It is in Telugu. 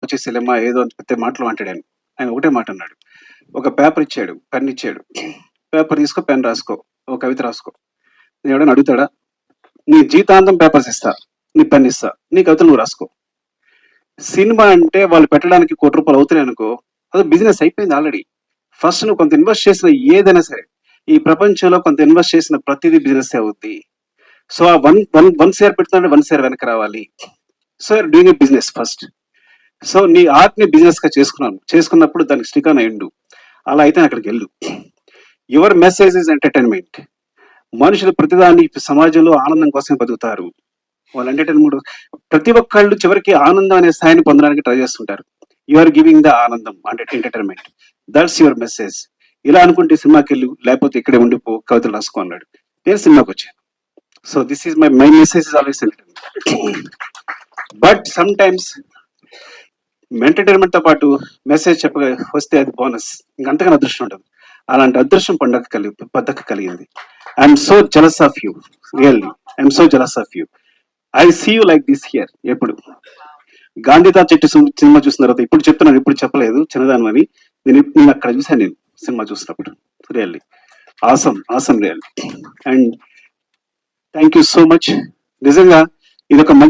వచ్చేసేలేమ్మా ఏదో అని పెద్ద మాటలు మాట్లాడాను. ఆయన ఒకటే మాట అన్నాడు. ఒక పేపర్ ఇచ్చాడు, పెన్ ఇచ్చాడు. పేపర్ తీసుకో, పెన్ రాసుకో, ఒక కవిత రాసుకో. నేను ఎవడైనా అడుగుతాడా? నీ జీవితాంతం పేపర్స్ ఇస్తా, నీ పెన్ ఇస్తా, నీ కవితలు నువ్వు రాసుకో. సినిమా అంటే వాళ్ళు పెట్టడానికి ₹1,00,00,000 అవుతున్నాయి అనుకో, అది బిజినెస్ అయిపోయింది ఆల్రెడీ. ఫస్ట్ నువ్వు కొంత ఇన్వెస్ట్ చేసిన ఏదైనా సరే, ఈ ప్రపంచంలో కొంత ఇన్వెస్ట్ చేసిన ప్రతిదీ బిజినెస్ అవుద్ది. సో ఆ వన్ షేర్ పెడుతుంటే 1 షేర్ వెనక్కి రావాలి. So doing a business first. So నీ ఆర్ట్ ని బిజినెస్ గా చేసుకున్నప్పుడు దానికి శ్రీకారం ఎండు. అలా అయితే అక్కడికి వెళ్ళు. Your message is entertainment. మనుషులు ప్రతిదాన్ని సమాజంలో ఆనందం కోసం బతుకుతారు. వాళ్ళ ఎంటర్టైన్మెంట్ ప్రతి ఒక్కళ్ళు చివరికి ఆనందం అనే స్థాయిని పొందడానికి ట్రై చేస్తుంటారు. యు ఆర్ గివింగ్ ద ఆనందం అంటే ఎంటర్టైన్మెంట్. That's your message. ఇలా అనుకుంటే సినిమాకి వెళ్ళు, లేకపోతే ఇక్కడే ఉండిపో, కవితలు రాసుకో అన్నాడు. నేను సినిమాకి వచ్చాను. So this is my message is always entertainment. But some times entertainment తో పాటు మెసేజ్ చెప్పగా వస్తే అది బోనస్. ఇంకంతగానే అదృష్టం ఉంటుంది. అలాంటి అదృష్టం పద్దక కలిగింది. I'm so jealous of you, really I'm so jealous of you. I see you like this here. ఎప్పుడు గాంధీతా చెట్టు సినిమా చూసిన తర్వాత ఇప్పుడు చెప్తున్నాను, ఇప్పుడు చెప్పలేదు చిన్నదాని అని. నేను అక్కడ చూసాను, నేను సినిమా చూసినప్పుడు. Really awesome really. And thank you so much. నిజంగా ఇదొక